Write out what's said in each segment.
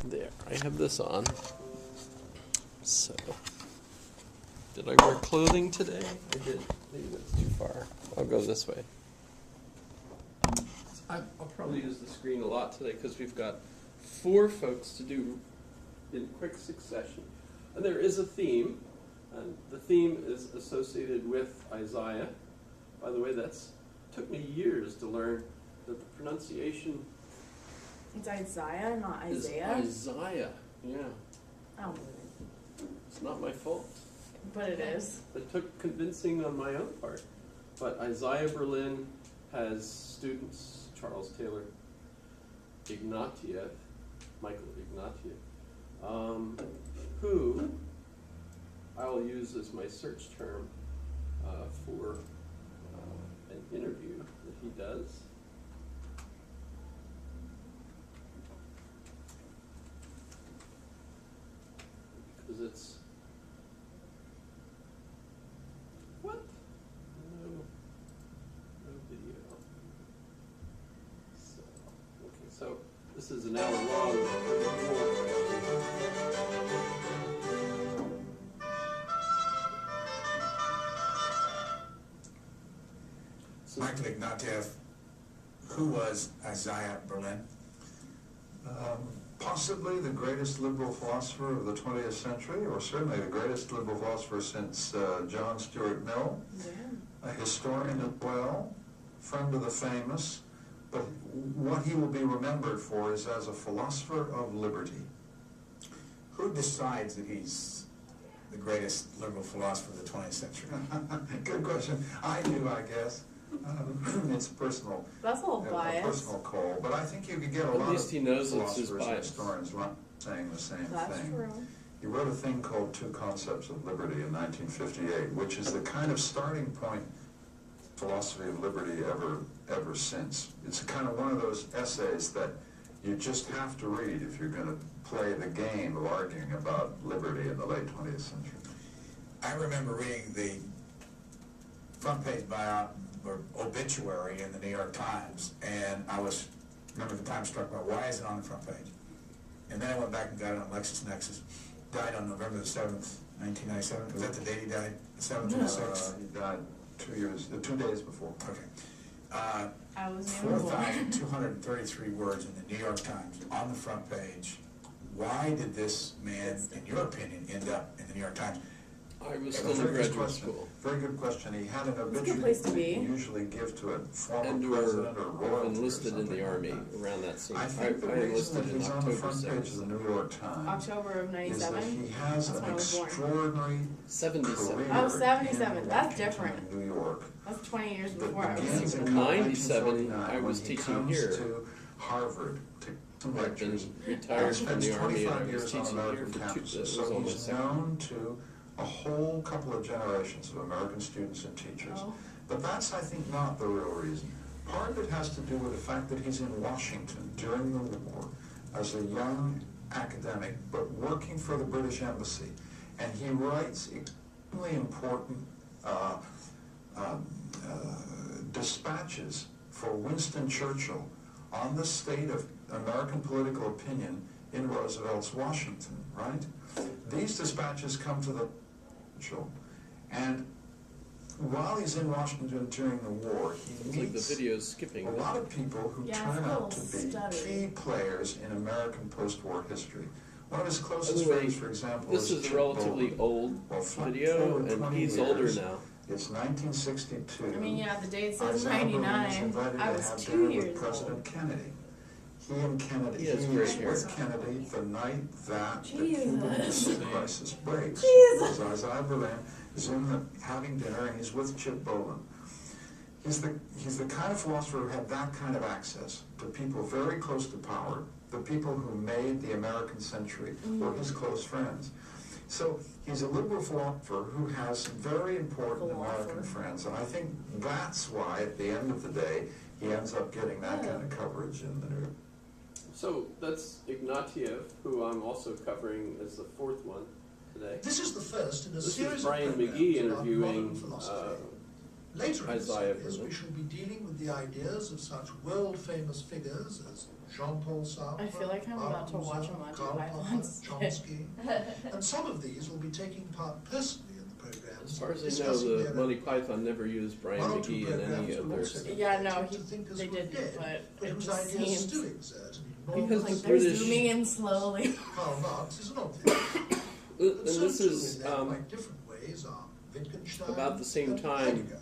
There, I have this on. So, did I wear clothing today? I did. Maybe that's too far. I'll go this way. I'll probably use the screen a lot today because we've got 4 folks to do in quick succession. And there is a theme, and the theme is associated with Isaiah. By the way, took me years to learn that the pronunciation it's Isaiah, not Isaiah. is Isaiah, yeah. I don't believe it. It's not my fault. But it is. It took convincing on my own part. But Isaiah Berlin has students, Charles Taylor Ignatieff, Michael Ignatieff, who I will use as my search term for an interview that he does. Because it's what? No video. So okay, so this is an hour long. Michael Ignatieff, who was Isaiah Berlin? Possibly the greatest liberal philosopher of the 20th century, or certainly the greatest liberal philosopher since John Stuart Mill. Yeah. A historian as well, friend of the famous, but what he will be remembered for is as a philosopher of liberty. Who decides that he's the greatest liberal philosopher of the 20th century? Good question. I do, I guess. It's personal. That's a little A biased. personal call, but I think you could get a At lot least of he knows it's his philosophers and bias. historians saying the same That's thing. true. He wrote a thing called Two Concepts of Liberty in 1958, which is the kind of starting point philosophy of liberty ever since. It's kind of one of those essays that you just have to read if you're going to play the game of arguing about liberty in the late 20th century. I remember reading the front page buyout or obituary in the New York Times, and remember the time struck by why is it on the front page? And then I went back and got it on LexisNexis. Died on November the 7th, 1997. Was that the date he died? The 7th or the 6th? He died 2 days before. Okay. I was never born. 4,233 words in the New York Times on the front page. Why did this man, in your opinion, end up in the New York Times? I was A still in very good graduate question. school. Very good question. He had an a good obituary place to that he be. usually give to a former And president or royalty or enlisted in something the like Army that. around that same I time. think the I reason enlisted that in he's on the October front page 7th. of the New York Times October of is that 97? he has That's an when I was born. extraordinary 77. career Oh, 77. in That's Washington, different. New York. That's 20 years That before I was begins even in born. 97, 1949 I was when he teaching comes here. to Harvard to some I'd been lectures. retired from Spends the Army and 25 I was years on teaching here American for campuses, that was so almost he's second. known to a whole couple of generations of American students and teachers. Oh. But that's, I think, not the real reason. Part of it has to do with the fact that he's in Washington during the war as a young academic, but working for the British Embassy. And he writes extremely important dispatches for Winston Churchill on the state of American political opinion in Roosevelt's Washington, right? These dispatches come to the Churchill, and while he's in Washington during the war, he It's like the meets video's skipping. a lot of people who Yeah, turn it's a out to little be stuttery. key players in American post-war history. One of his closest Anyway, friends, for example, This is is a Chip relatively Bowman. old Well, fast video, forward and 20 he's older years. now. It's 1962. I mean, yeah, the date says Isaiah Berlin is 99. invited I to was have 2 dinner years with President old. Kennedy. He and Kennedy, He has he great is hair. with Kennedy the night that the Jesus. Cuban Missile Crisis breaks. Jesus. Because Isaiah Berlin is having dinner, and he's with Chip Bowman. He's the kind of philosopher who had that kind of access to people very close to power. The people who made the American century were his close friends. So he's a liberal philosopher who has some very important American friends, and I think that's why, at the end of the day, he ends up getting that kind of coverage in the news. So that's Ignatieff, who I'm also covering as the 4th one today. This is the first in a This series is Brian of programs McGee about modern interviewing philosophy. Later in the Isaiah series, Berlin. we shall be dealing with the ideas of such world-famous figures as Jean-Paul Sartre, I feel like I'm about to watch a Monty Karl Popper, Python skit. Chomsky, and some of these will be taking part personally in the program. As far as I know, the Monty Python never used Brian One or two McGee in any programs of will their. also Yeah, no, to thinkers they who are didn't, dead, but it whose just ideas seems still exert an Because enormous like the they're British- zooming in slowly. Karl Marx is an obvious. And But so this too, is in their quite different ways, are Wittgenstein about the same and time Heidegger.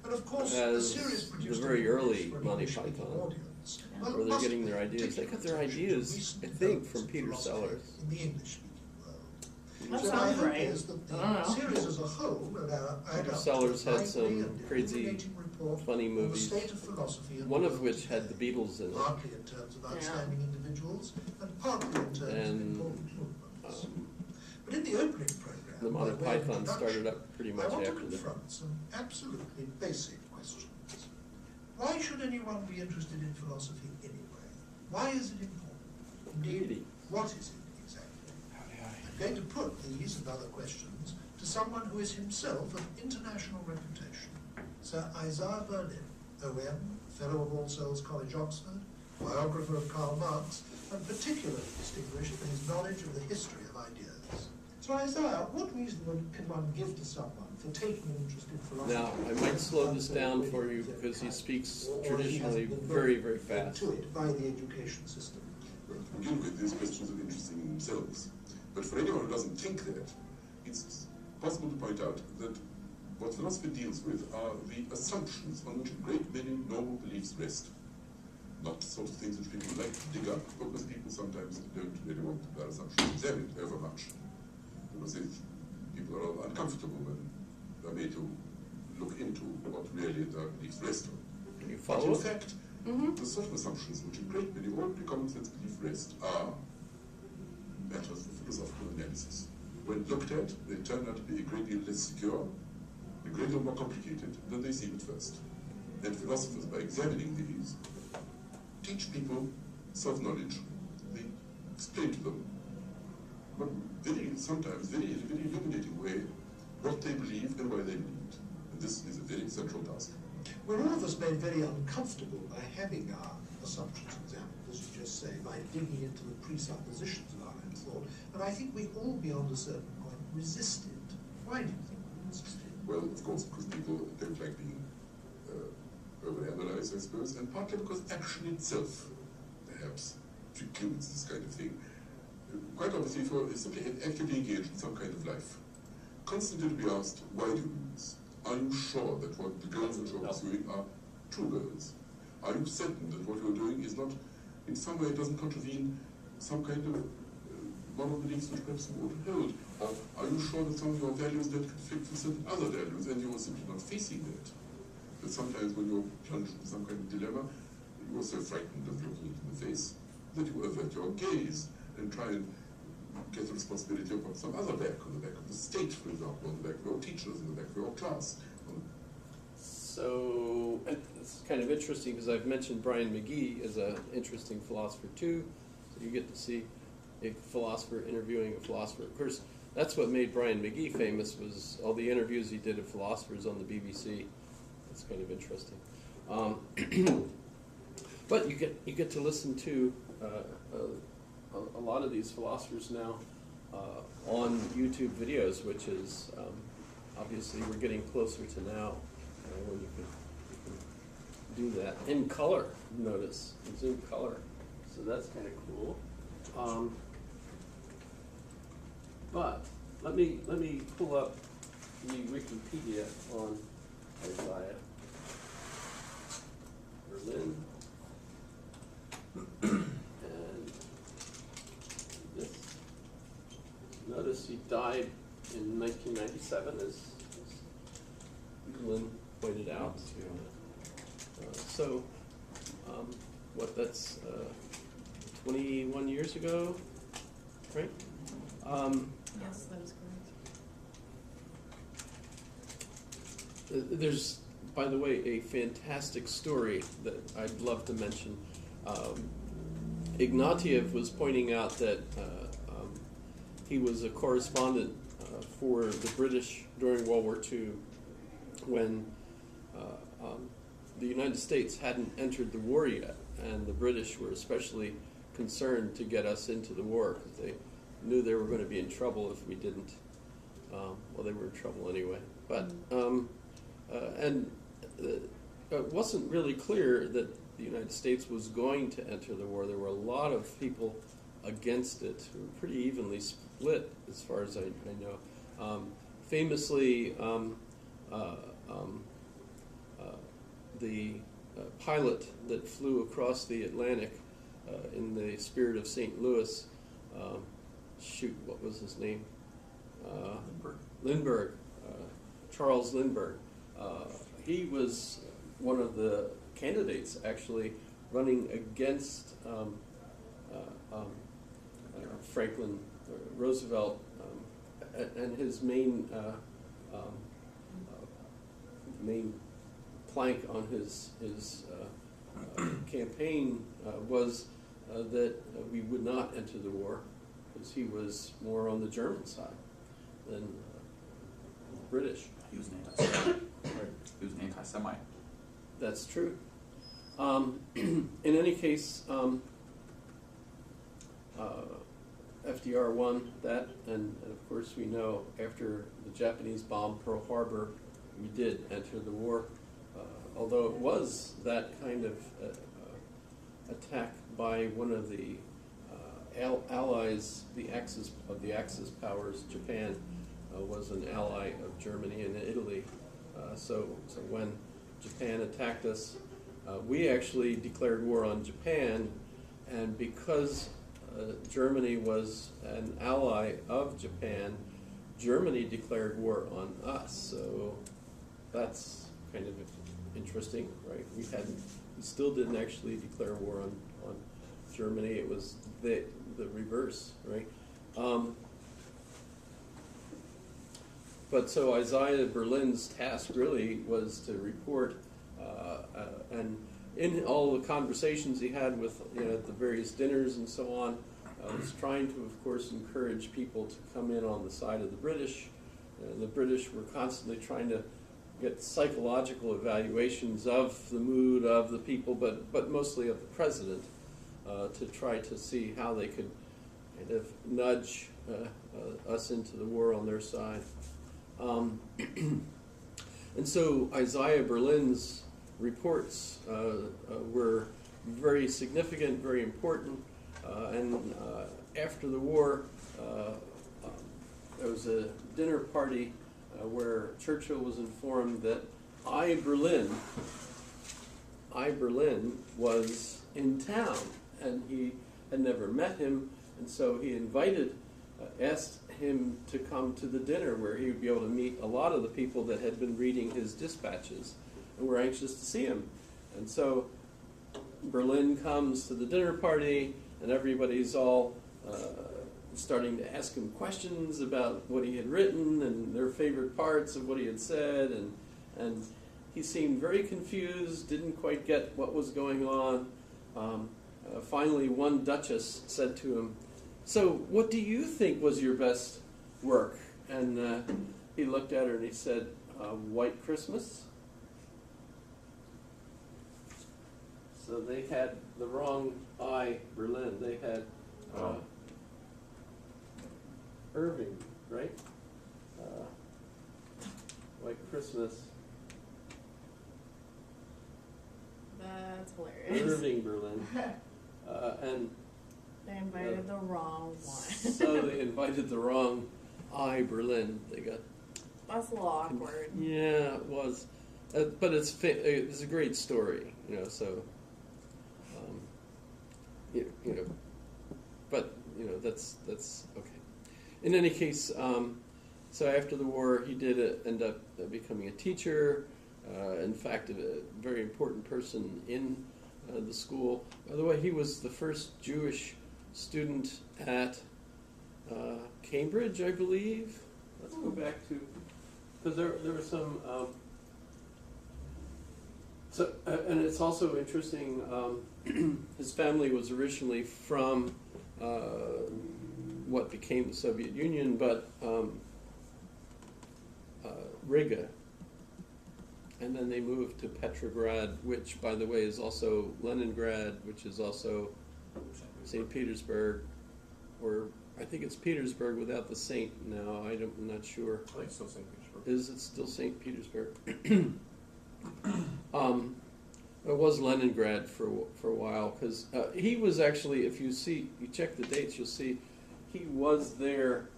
And of course, the as series the produced very in early English for an Monty English-speaking Python, audience, well, where they're must getting be their ideas. They got their ideas, recent I think, developments from in Peter philosophy Sellers. in the English-speaking world. That So my sounds hope right. is that I don't the know. series as a whole will add Peter up Sellers to a had lively some and crazy, illuminating report funny on the movies, state of philosophy in one the of world which had the today, Beatles in it. partly in terms of outstanding individuals and partly in terms of And, important movements. Um, But in the opening program, the Monty by way of Python introduction, started up pretty I much want to after the. confront some absolutely basic questions. Why should anyone be interested in philosophy anyway? Why is it important? Indeed, what is it exactly? I'm going to put these and other questions to someone who is himself of international reputation, Sir Isaiah Berlin, OM, Fellow of All Souls College, Oxford, biographer of Karl Marx, and particularly distinguished for his knowledge of the history of ideas. So Isaiah, what reason can one give to someone for taking an interest in philosophy? Now, I might slow this down for you because he speaks traditionally very, very fast. To it by the education system. Well, to begin with, these questions are interesting in themselves. But for anyone who doesn't think that, it's possible to point out that what philosophy deals with are the assumptions on which a great many normal beliefs rest. Not the sort of things which people like to dig up, because people sometimes don't really want their assumptions examined over much. Because people are rather uncomfortable when they're made to look into what really their beliefs rest on. Can you But follow in it? fact, the sort of assumptions which a great many ordinary common sense beliefs rest are matters for philosophical analysis. When looked at, they turn out to be a great deal less secure, a great deal more complicated than they seem at first. And philosophers, by examining these, teach people self-knowledge. They explain to them, but sometimes in a very illuminating way, what they believe and why they believe it. And this is a very central task. We're all of us made very uncomfortable by having our assumptions examined, as you just say, by digging into the presuppositions of our own thought, and I think we all, beyond a certain point, resisted. Why do you think we resisted? Well, of course, because people don't like being overanalyzed, I suppose, and partly because action itself, perhaps, precludes this kind of thing. Quite obviously, if you're simply actively engaged in some kind of life, constantly to be asked, why do you do this? Are you sure that what the goals that you're pursuing are true goals? Are you certain that what you're doing is not, in some way, doesn't contravene some kind of moral beliefs which perhaps you ought to hold? Or are you sure that some of your values don't conflict with certain other values and you're simply not facing that? That sometimes when you're plunged in some kind of dilemma, you're so frightened of looking into the face that you avert your gaze and try and get the responsibility of some other back, on the back of the state, for example, on the back of your teachers, on the back of your class. So, and it's kind of interesting because I've mentioned Brian McGee as an interesting philosopher too. So you get to see a philosopher interviewing a philosopher. Of course, that's what made Brian McGee famous, was all the interviews he did of philosophers on the BBC. That's kind of interesting. But you get to listen to a lot of these philosophers now on YouTube videos, which is obviously we're getting closer to now when you can do that in color. Notice it's in color, so that's kind of cool. But let me pull up the Wikipedia on Isaiah Berlin. And this, notice he died in 1997, as Lynn pointed out. That's 21 years ago, right? Yes, that is correct. There's, by the way, a fantastic story that I'd love to mention. Ignatieff was pointing out that he was a correspondent for the British during World War II when the United States hadn't entered the war yet. and the British were especially concerned to get us into the war because they knew they were going to be in trouble if we didn't. Well, they were in trouble anyway. But it wasn't really clear that the United States was going to enter the war. There were a lot of people against it, who were pretty evenly split, as far as I know. Famously, the pilot that flew across the Atlantic in the spirit of St. Louis, what was his name? Lindbergh, Charles Lindbergh. He was one of the candidates, actually, running against Franklin Roosevelt, and his main plank on his campaign was that we would not enter the war, because he was more on the German side than the British. He was an anti-Semite. He was an anti-Semite. That's true. In any case, FDR won that, and of course we know after the Japanese bombed Pearl Harbor, we did enter the war, although it was that kind of attack by one of the allies, the Axis powers. Japan was an ally of Germany and Italy. So when Japan attacked us, we actually declared war on Japan, and because Germany was an ally of Japan, Germany declared war on us. So that's kind of interesting, right? We still didn't actually declare war on Germany. It was the reverse, right? But so Isaiah Berlin's task really was to report, and in all the conversations he had with the various dinners and so on, was trying to, of course, encourage people to come in on the side of the British. The British were constantly trying to get psychological evaluations of the mood of the people, but mostly of the president, to try to see how they could kind of nudge us into the war on their side. And so Isaiah Berlin's reports were very significant, very important, and after the war, there was a dinner party where Churchill was informed that I, Berlin was in town, and he had never met him, and so he asked him to come to the dinner where he would be able to meet a lot of the people that had been reading his dispatches and were anxious to see him. And so Berlin comes to the dinner party, and everybody's all starting to ask him questions about what he had written and their favorite parts of what he had said, and he seemed very confused, didn't quite get what was going on. Finally, one duchess said to him, "So what do you think was your best work?" And he looked at her and he said, "White Christmas." So they had the wrong I, Berlin. They had Irving, right? White Christmas. That's hilarious. Irving Berlin. And They invited the wrong one. so they invited the wrong I, Berlin. They got. That's a little awkward. Yeah, it was, but it's a great story, So, but that's okay. In any case, so after the war, he did end up becoming a teacher. In fact, a very important person in the school. By the way, he was the first Jewish student at Cambridge, I believe. Let's go back to, because there were some. And it's also interesting. His family was originally from what became the Soviet Union, but Riga. and then they moved to Petrograd, which, by the way, is also Leningrad, which is also St. Petersburg, or I think it's Petersburg without the Saint now. I'm not sure. I think it's still St. Petersburg. Is it still St. Petersburg? It was Leningrad for a while, because he was actually, if you check the dates, you'll see he was there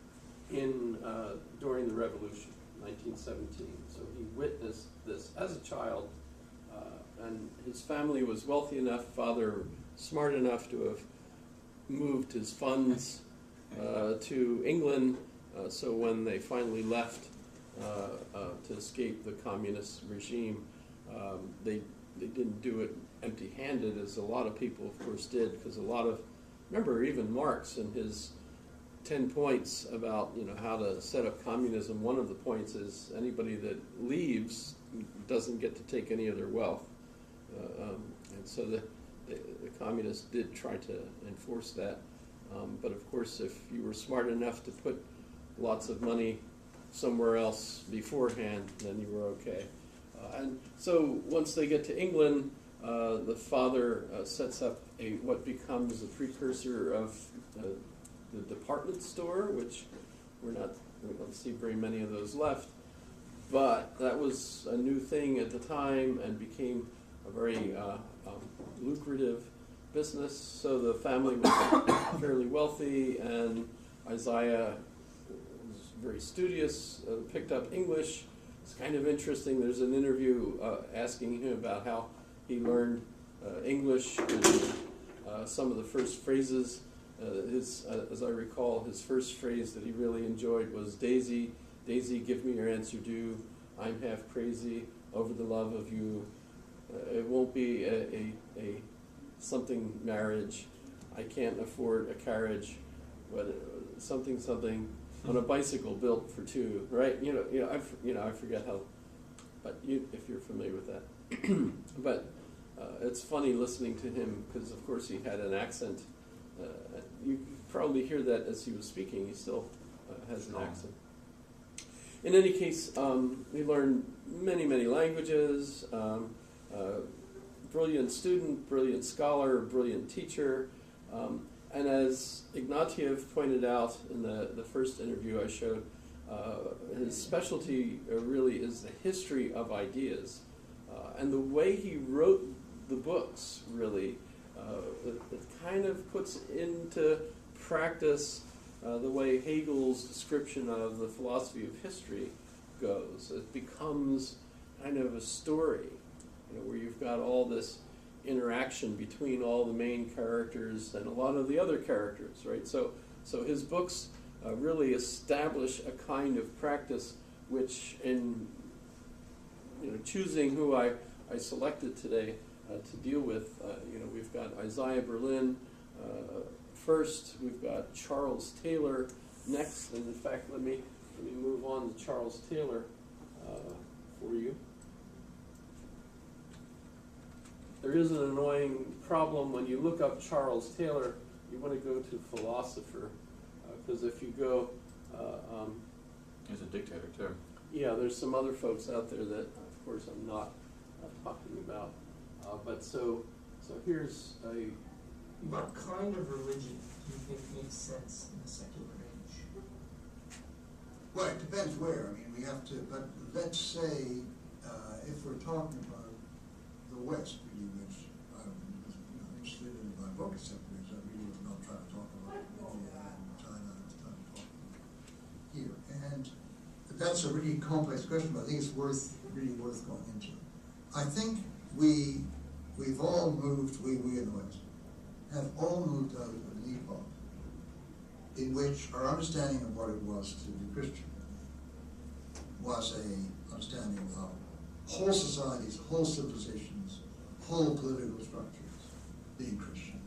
during the Revolution, 1917. So he witnessed this as a child, and his family was wealthy enough, father smart enough to have moved his funds to England. So when they finally left to escape the communist regime, they didn't do it empty-handed, as a lot of people, of course, did, because remember, even Marx in his 10 points about how to set up communism, one of the points is anybody that leaves doesn't get to take any of their wealth. And so the communists did try to enforce that. But of course, if you were smart enough to put lots of money somewhere else beforehand, then you were okay. And so once they get to England, the father sets up what becomes a precursor of the department store, which we don't see very many of those left. But that was a new thing at the time and became a very lucrative business. So the family was fairly wealthy, and Isaiah was very studious, picked up English. It's kind of interesting. There's an interview asking him about how he learned English and some of the first phrases. As I recall, his first phrase that he really enjoyed was "Daisy, Daisy, give me your answer due. I'm half crazy over the love of you. It won't be a something marriage. I can't afford a carriage, but something on a bicycle built for two." Right? I forget how, but if you're familiar with that, but it's funny listening to him because, of course, he had an accent. You probably hear that as he was speaking. He still has an accent. In any case, he learned many languages. Brilliant student, brilliant scholar, brilliant teacher. And as Ignatieff pointed out in the first interview I showed, his specialty really is the history of ideas. And the way he wrote the books, really, it kind of puts into practice the way Hegel's description of the philosophy of history goes. It becomes kind of a story, where you've got all this interaction between all the main characters and a lot of the other characters, right? So his books really establish a kind of practice which, in choosing who I selected today to deal with, we've got Isaiah Berlin first, we've got Charles Taylor next, and in fact, let me move on to Charles Taylor for you. There is an annoying problem when you look up Charles Taylor. You want to go to philosopher, because if you go, He's a dictator too. yeah, there's some other folks out there that, of course, I'm not talking about. But so here's a. What kind of religion do you think makes sense in a secular age? Well, it depends where. I mean, we have to, but let's say, if we're talking about the West, really, which I'm interested in my book, except because I really was not trying to talk about India and China, I was trying to talk about here. And that's a really complex question, but I think it's really worth going into. I think we've all moved, we in the West, have all moved out of an epoch in which our understanding of what it was to be Christian was a understanding of whole societies, whole civilizations, whole political structures being Christian.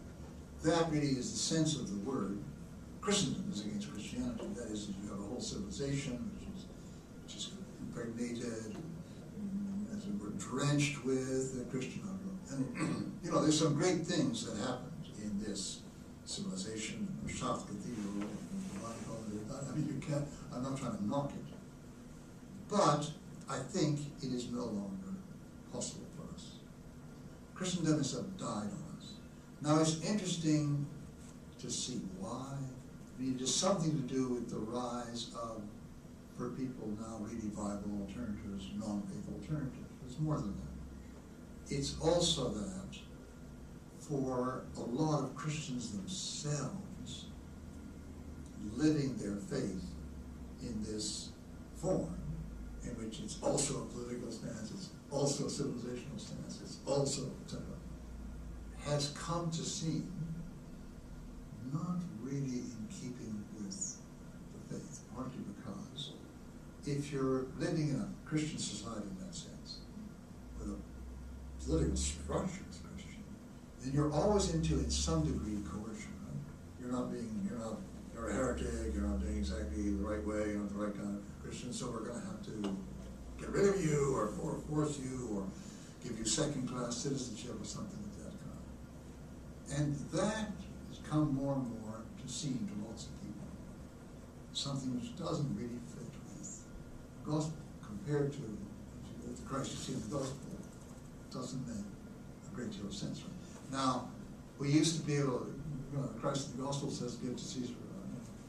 That really is the sense of the word. Christendom is against Christianity. That is, you have a whole civilization which is impregnated, as it were, drenched with Christian outlook. And there's some great things that happened in this civilization, Chartres Cathedral, I'm not trying to knock it. But I think it is no longer possible for us. Christendom has died on us. Now it's interesting to see why. I mean, it has something to do with the rise of, for people now, really viable alternatives, non-faith alternatives. It's more than that. It's also that for a lot of Christians themselves, living their faith in this form, in which it's also a political stance, it's also a civilizational stance, it's also, etc., has come to seem not really in keeping with the faith, partly because if you're living in a Christian society in that sense, with a political structure as Christian, then you're always into, in some degree, coercion, right? You're a heretic, you're not doing exactly the right way, you're not the right kind of Christian, so we're going to have to get rid of you, or force you, or give you second-class citizenship, or something of that kind. And that has come more and more to seem to lots of people something which doesn't really fit with the gospel, compared to the Christ you see in the gospel. Doesn't make a great deal of sense. Right? Now, we used to be able to, Christ in the gospel says, give to Caesar what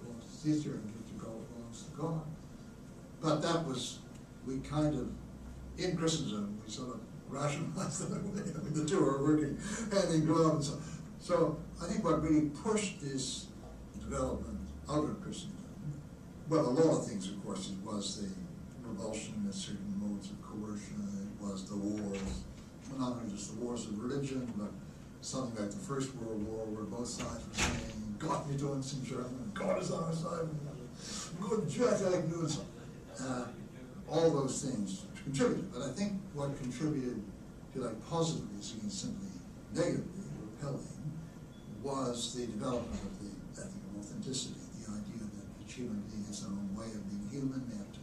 belongs to Caesar, and give to God what belongs to God. But that was, we kind of, in Christendom, we sort of rationalized that away. I mean, the two are working hand in glove and so on. So I think what really pushed this development out of Christendom, well, a lot of things, of course, it was the revulsion of certain modes of coercion, it was the wars, well, not only just the wars of religion, but something like the First World War, where both sides were saying, Gott mit uns in German, God is on our side, good Catholic news. All those things contributed, but I think what contributed, if you like, positively, seen simply negatively, repelling, was the development of the ethic of authenticity, the idea that each human being has their own way of being human. They have to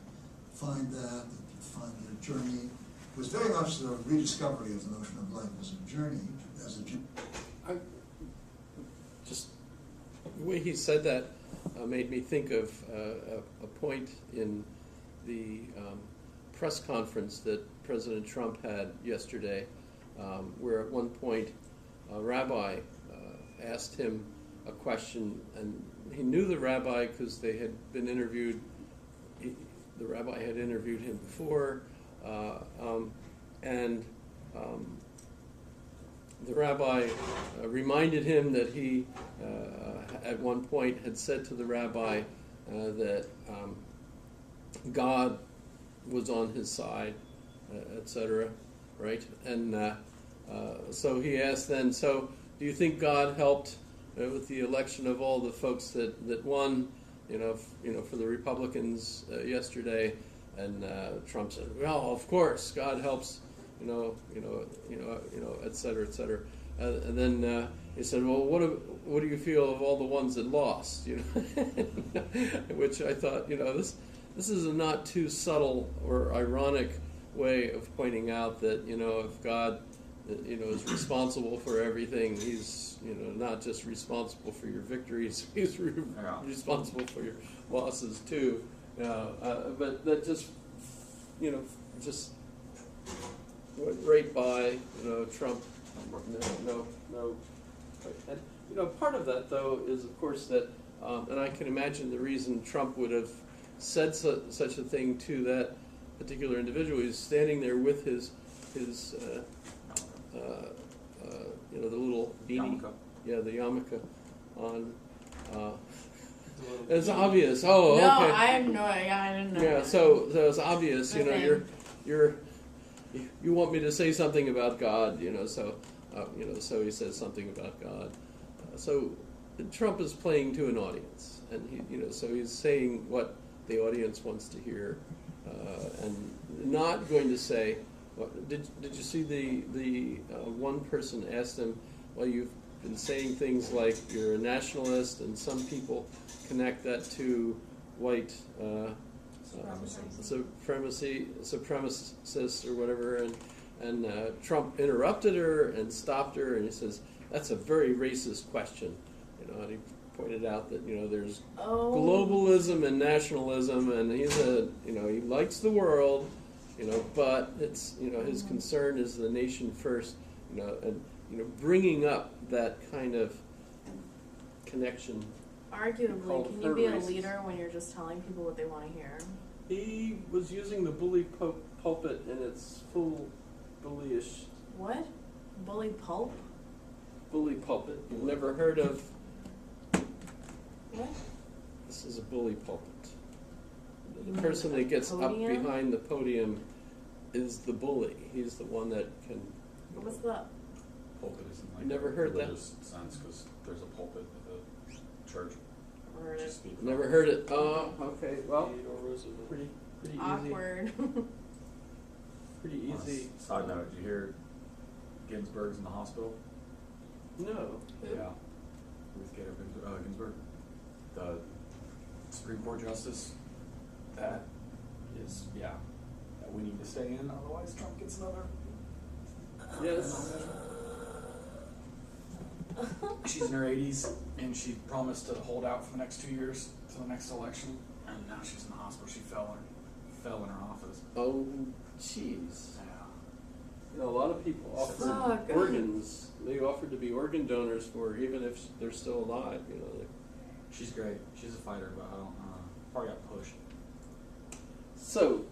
find that you find their journey. It was very much the rediscovery of the notion of life as a journey, Just the way he said that made me think of a point in the press conference that President Trump had yesterday, where at one point a rabbi asked him a question, and he knew the rabbi because they had been interviewed. The rabbi had interviewed him before, and the rabbi reminded him that he, at one point, had said to the rabbi that God was on his side, etc., right? And so he asked then, so do you think God helped with the election of all the folks that won, for the Republicans yesterday? And Trump said, well, of course, God helps, et cetera, et cetera. And then he said, well, what do you feel of all the ones that lost? Which I thought, this is a not too subtle or ironic way of pointing out that, if God, is responsible for everything, he's, not just responsible for your victories, he's responsible for your losses too. But that just, just went right by, Trump. No. And, part of that, though, is, of course, that, and I can imagine the reason Trump would have said such a thing to that particular individual. He's standing there with his the little beanie. Yarmulke. Yeah, the yarmulke on. It's obvious. Oh, No, okay. I didn't know. Yeah, that. so it's obvious. Okay. You want me to say something about God. So he says something about God. So Trump is playing to an audience, and so he's saying what the audience wants to hear, and not going to say. Did you see the one person asked him, well, you've been saying things like you're a nationalist, and some people connect that to white supremacists or whatever, and Trump interrupted her and stopped her, and he says, that's a very racist question, and he pointed out that there's globalism and nationalism, and he likes the world, but it's, his concern is the nation first, and, bringing up that kind of connection. Arguably, Called can you be a her racist. leader when you're just telling people what they want to hear? He was using the bully pulpit in its full bullyish What? Bully pulp? bully pulpit. You've never heard of, What? this is a bully pulpit. You The mean person the that gets up podium? behind the podium is the bully. He's the one that can, What's that? Pulpit isn't like Never a heard that? religious sense because there's a pulpit at the church. Heard to it. speak from. never heard it. Oh, okay, well, Theodore Roosevelt. pretty easy. Awkward. Pretty On a easy. Side note, did you hear Ginsburg's in the hospital? No. Yeah. Ruth Bader Ginsburg, the Supreme Court Justice. That is, that we need to stay in, otherwise Trump gets another. Yes. She's in her 80s, and she promised to hold out for the next 2 years to the next election, and now she's in the hospital. She fell in her office. Oh, jeez. Yeah. A lot of people offer Fuck. organs. They offered to be organ donors for her, even if they're still alive. She's great. She's a fighter, but I don't probably got pushed. So,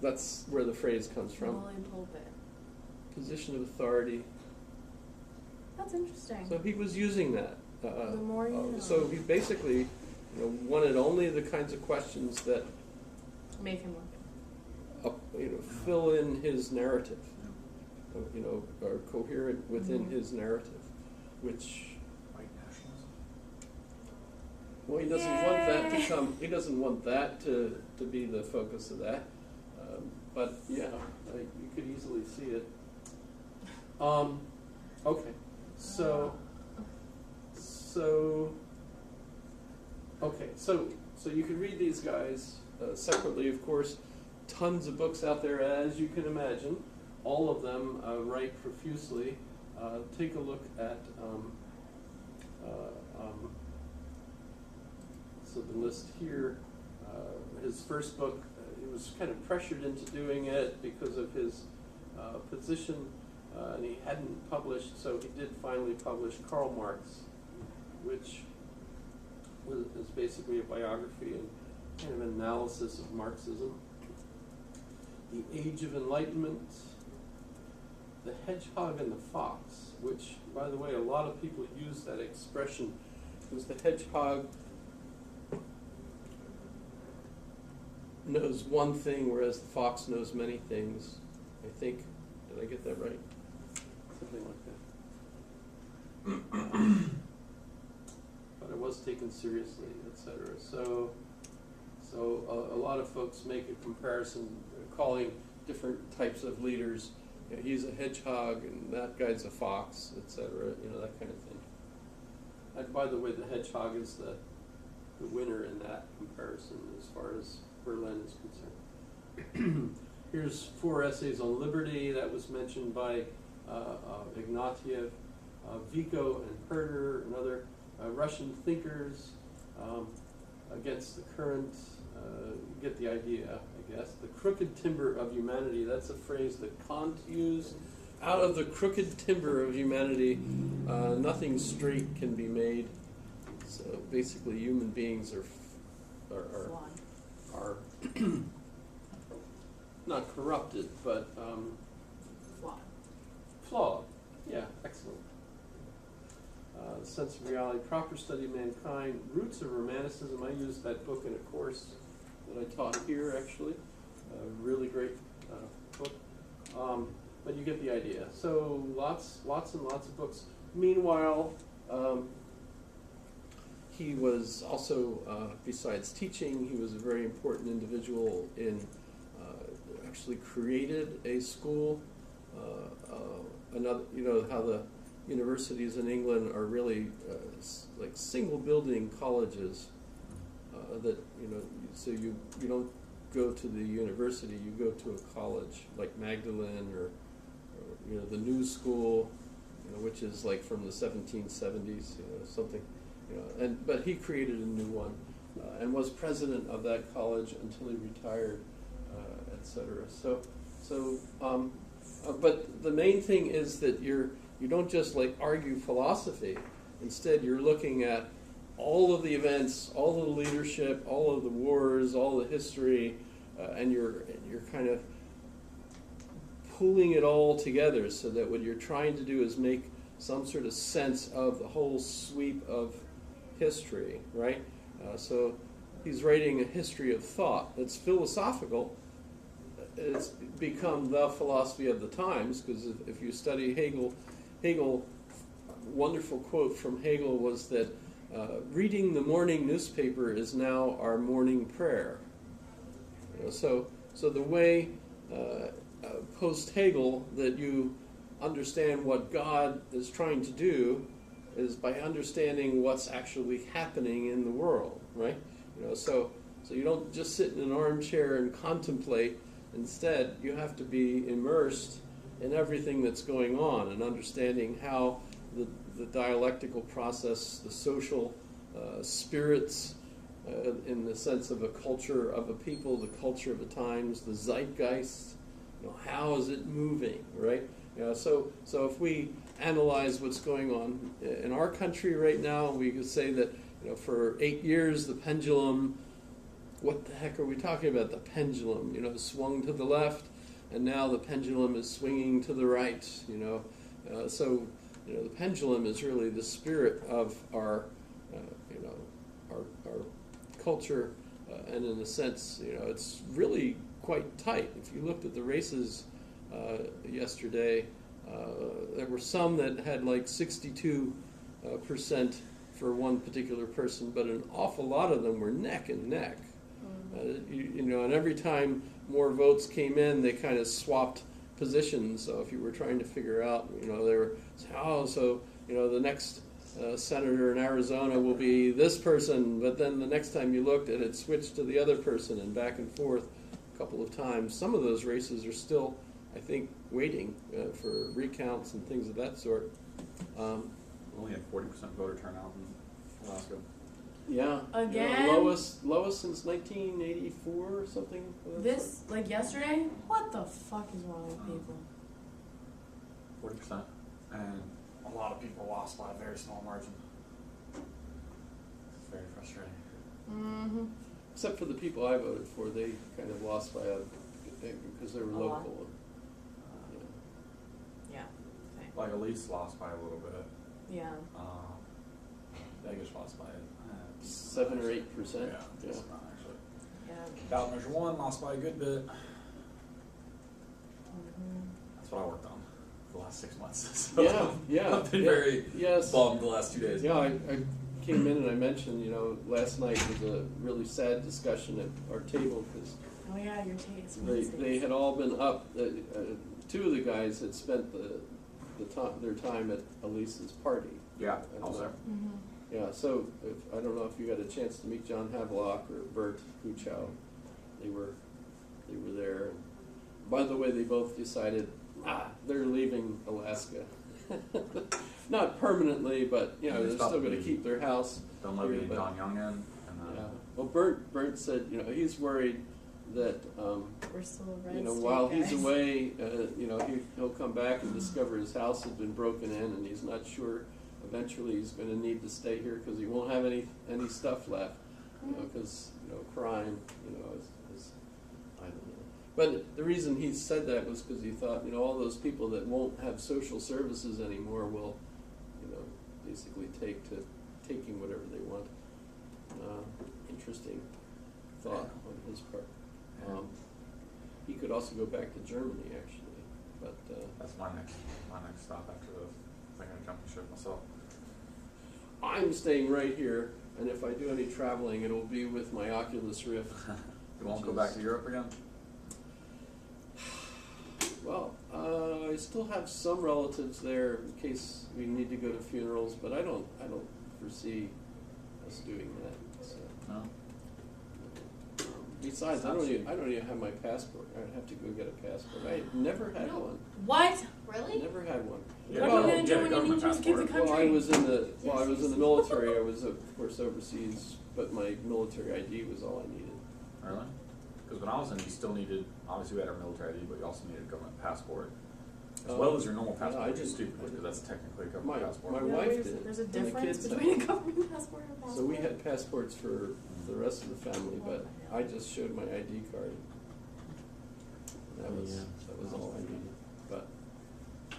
that's where the phrase comes from. Bully pulpit. Position of authority. That's interesting. So he was using that. The more you know. So he basically, wanted only the kinds of questions that, Make him look. fill in his narrative. Are coherent within his narrative, which. White nationalism. Well, he doesn't want that to come. He doesn't want that to be the focus of that. But yeah, you could easily see it. Okay, so you could read these guys separately, of course. Tons of books out there, as you can imagine. All of them write profusely. Take a look at. So the list here, his first book, he was kind of pressured into doing it because of his position, and he hadn't published, so he did finally publish Karl Marx, which is basically a biography and kind of analysis of Marxism. The Age of Enlightenment, The Hedgehog and the Fox, which, by the way, a lot of people use that expression, because the hedgehog knows one thing, whereas the fox knows many things. I think, did I get that right? Something like that. But it was taken seriously, etc. So a lot of folks make a comparison, calling different types of leaders. He's a hedgehog, and that guy's a fox, etc. That kind of thing. And by the way, the hedgehog is the winner in that comparison as far as Berlin is concerned. Here's 4 essays on liberty that was mentioned by Ignatieff, Vico and Herder, and other Russian thinkers against the current. You get the idea, I guess. The crooked timber of humanity, that's a phrase that Kant used. Out of the crooked timber of humanity, nothing straight can be made. So basically, human beings are not corrupted, but flawed. Yeah, excellent. Sense of Reality, Proper Study of Mankind, Roots of Romanticism. I used that book in a course that I taught here, actually. A really great book. But you get the idea. So lots and lots of books. Meanwhile, he was also, besides teaching, he was a very important individual in, actually created a school. How the universities in England are really like single building colleges that, so you don't go to the university, you go to a college like Magdalen or the New School, which is like from the 1770s, something, but he created a new one and was president of that college until he retired, etc. So But the main thing is that you don't just like argue philosophy. Instead, you're looking at all of the events, all of the leadership, all of the wars, all the history, and you're kind of pulling it all together so that what you're trying to do is make some sort of sense of the whole sweep of history, right? So he's writing a history of thought that's philosophical. It's become the philosophy of the times, because if you study Hegel, wonderful quote from Hegel was that reading the morning newspaper is now our morning prayer. So the way post-Hegel that you understand what God is trying to do is by understanding what's actually happening in the world, right? So you don't just sit in an armchair and contemplate. Instead, you have to be immersed in everything that's going on and understanding how the dialectical process, the social spirits, in the sense of a culture of a people, the culture of the times, the zeitgeist, how is it moving, right? So if we analyze what's going on in our country right now, we could say that for 8 years the pendulum, what the heck are we talking about? The pendulum, swung to the left, and now the pendulum is swinging to the right. So the pendulum is really the spirit of our culture, and in a sense, it's really quite tight. If you looked at the races yesterday, there were some that had like 62% for one particular person, but an awful lot of them were neck and neck. And every time more votes came in, they kind of swapped positions. So if you were trying to figure out, they were, the next senator in Arizona will be this person, but then the next time you looked, it had switched to the other person, and back and forth a couple of times. Some of those races are still, I think, waiting for recounts and things of that sort. Only had 40% voter turnout in Alaska. Yeah. Again? Lowest since 1984 or something. This, like yesterday? What the fuck is wrong with people? 40%. And a lot of people lost by a very small margin. It's very frustrating. Mm-hmm. Except for the people I voted for, they kind of lost by because they were A lot. local. Yeah. Okay. Like Elise lost by a little bit. Yeah. Vegas lost by 7 or 8%. Yeah, Yeah. it's not actually. Yeah. Ballot measure 1 lost by a good bit. Mm-hmm. That's what I worked on for the last 6 months. So Yeah. I've been very Yes. bummed the last 2 days. Yeah, I came in and I mentioned, last night was a really sad discussion at our table because Oh yeah, your taste. they had all been up. 2 of the guys had spent their time at Elise's party. Yeah, I was there. Mm-hmm. Yeah, so I don't know if you got a chance to meet John Havelock or Bert Kuchow. They were there. By the way, they both decided they're leaving Alaska. Not permanently, but they're still going to keep their house. Don't let me here, but- Don Young in. Yeah. Well, Bert said he's worried that We're still a red state, while he's guys. away, he'll come back and discover his house has been broken in, and he's not sure. Eventually, he's going to need to stay here because he won't have any stuff left. Because crime, is I don't know. But the reason he said that was because he thought, all those people that won't have social services anymore will, basically taking whatever they want. Interesting thought on his part. He could also go back to Germany, actually, but That's my next stop after this. I'm going to jump the ship myself. I'm staying right here, and if I do any traveling, it will be with my Oculus Rift. You won't go back to Europe again? Well, I still have some relatives there in case we need to go to funerals, but I don't foresee us doing that. So. No? Besides, I don't even have my passport. I'd have to go get a passport. I never had one. What? Really? Never had one. Yeah, What Well, are you gonna do when you need to escape the country? Well, I was in the military. I was, of course, overseas, but my military ID was all I needed. Really? Because when I was in, you still needed, obviously we had our military ID, but you also needed a government passport. As well as your normal passport, I which is just- stupid, because that's technically a My, government passport. my Yeah, wife wait a did. second, there's a and the difference kids between a had. government passport and a passport? So we had passports for the rest of the family, but I just showed my ID card. That was, that was all I needed, but,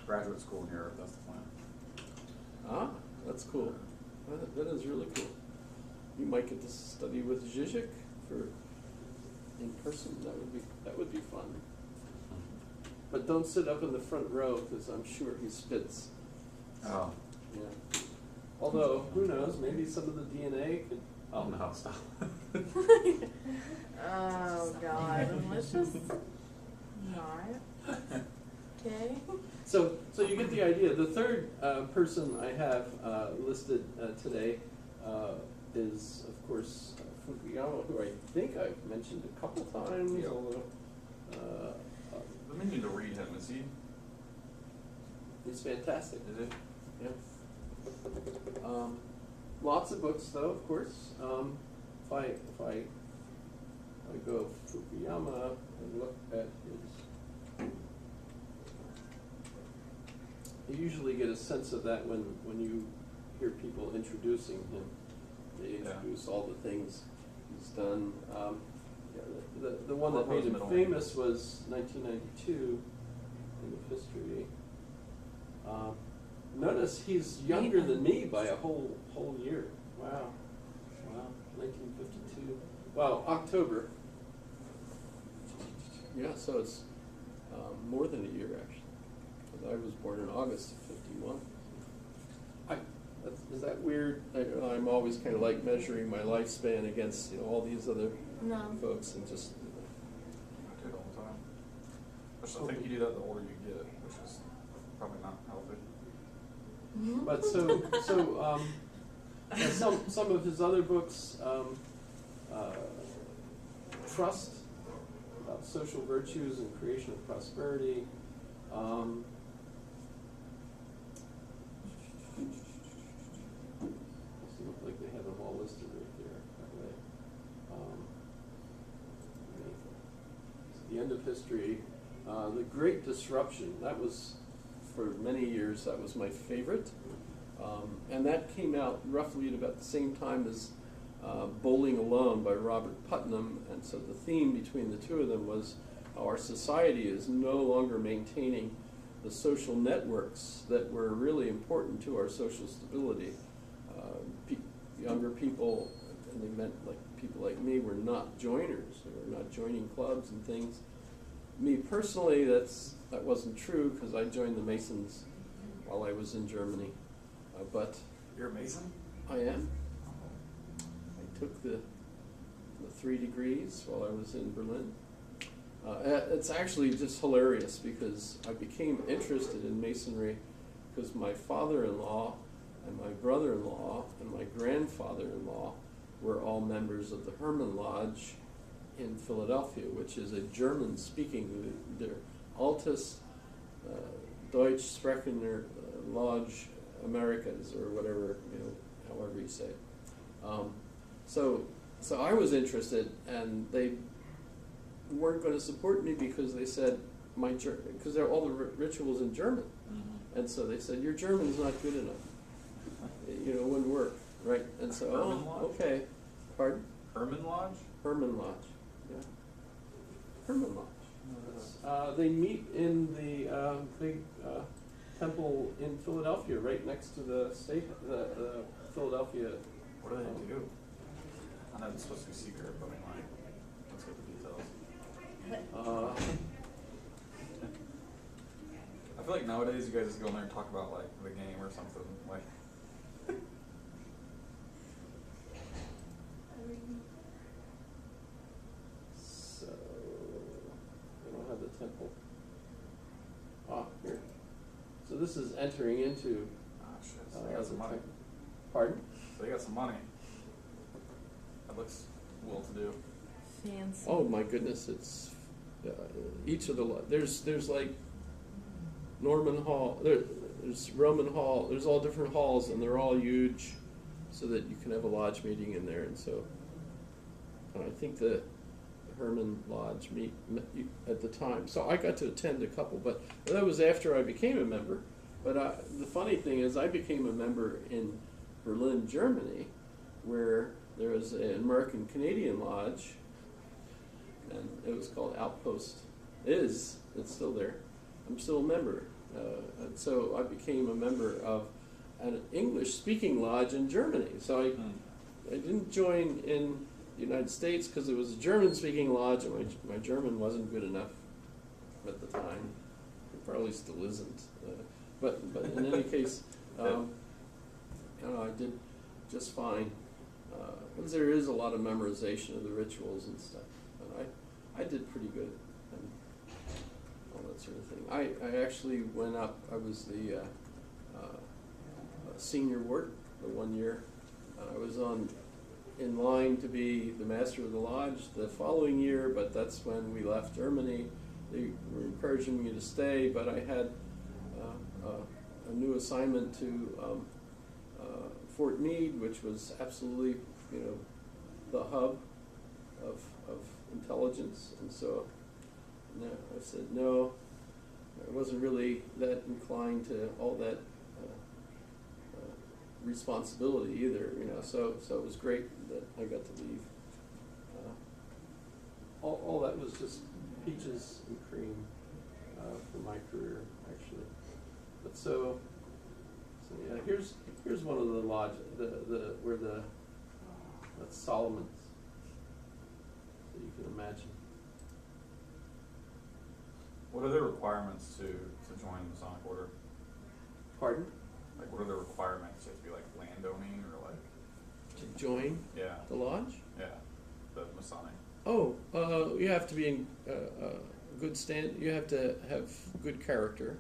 Graduate school in Europe, that's the plan. that's cool. That is really cool. You might get to study with Zizek for, in person, that would be fun. But don't sit up in the front row, because I'm sure he spits. Oh. Yeah. Although, who knows, maybe some of the DNA could. Oh, no, stop. Oh, God, let's just not. Okay. So you get the idea. The third person I have listed today is, of course, Fukuyama, who I think I've mentioned a couple times, Yeah. although Let me need to read him, is he? he's fantastic. Is it? Yeah. Lots of books, though, of course. If I go Fukuyama and look at his, you usually get a sense of that when you hear people introducing him. They introduce all the things he's done. The one that made him famous was 1992, End of History. Notice he's younger than me by a whole year. Wow, 1952. Wow, October. Yeah, so it's more than a year actually, because I was born in August of '51. Is that weird? I'm always kind of like measuring my lifespan against all these other No. folks, and just I do it all the time. Which I think you do that the older you get, which is probably not healthy. But some of his other books, Trust, about social virtues and creation of prosperity. Doesn't look like they have them all listed right there that way. The End of History, The Great Disruption. That was, for many years, that was my favorite. And that came out roughly at about the same time as Bowling Alone by Robert Putnam. And so the theme between the two of them was how our society is no longer maintaining the social networks that were really important to our social stability. Younger people, and they meant like people like me, were not joiners. They were not joining clubs and things. Me personally, that wasn't true, because I joined the Masons while I was in Germany. But You're a Mason? I am. I took the 3 degrees while I was in Berlin. It's actually just hilarious, because I became interested in Masonry because my father-in-law and my brother-in-law and my grandfather-in-law were all members of the Hermann Lodge in Philadelphia, which is a German-speaking, der Altes Deutsch Sprechender Lodge Americas, or whatever, however you say it. So I was interested, and they weren't going to support me because they said because they're all the rituals in German, and so they said your German's not good enough. It wouldn't work, right? And so, Hermann Lodge? Okay, pardon? Hermann Lodge? Hermann Lodge, yeah. Hermann Lodge. They meet in the big temple in Philadelphia, right next to the Philadelphia. What do they do? I know it's supposed to be secret, but let's get the details. I feel like nowadays you guys just go in there and talk about the game or something. So I don't have the temple. Here. So this is entering into. Ah, shit. So they got some money. Pardon? So they got some money. That looks well-to-do. Fancy. Oh my goodness! It's each of the there's like Norman Hall. There's Roman Hall. There's all different halls, and they're all huge, so that you can have a lodge meeting in there. And so I think the Herman Lodge at the time. So I got to attend a couple, but that was after I became a member. But the funny thing is I became a member in Berlin, Germany, where there was an American-Canadian lodge, and it was called Outpost. It's still there. I'm still a member. And so I became a member of an English-speaking lodge in Germany. So I didn't join in the United States because it was a German-speaking lodge, and my German wasn't good enough at the time. It probably still isn't. But in any case, I did just fine. Because there is a lot of memorization of the rituals and stuff. And I did pretty good. And all that sort of thing. I actually went up. I was the senior warden for 1 year. I was in line to be the master of the lodge the following year, but that's when we left Germany. They were encouraging me to stay, but I had a new assignment to Fort Meade, which was absolutely, the hub of intelligence, and so I said no. I wasn't really that inclined to all that responsibility either, So it was great that I got to leave. All that was just peaches and cream for my career, actually. But so yeah, here's one of the lodge, that's Solomon's. So you can imagine. What are the requirements to join the Masonic Order? Pardon? Like, what are the requirements? You have to be like landowning or like? To join the lodge? Yeah, the Masonic. Oh, you have to be in good stand. You have to have good character.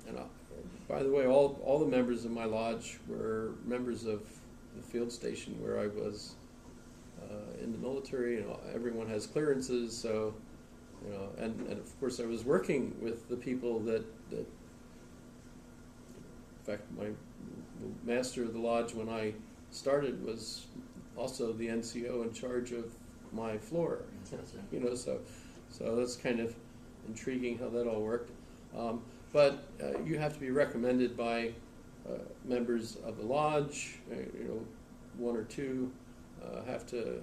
And by the way, all the members of my lodge were members of the field station where I was in the military. Everyone has clearances, so and of course I was working with the people that in fact, the master of the lodge when I started was also the NCO in charge of my floor. So that's kind of intriguing how that all worked. But you have to be recommended by members of the lodge. One or two have to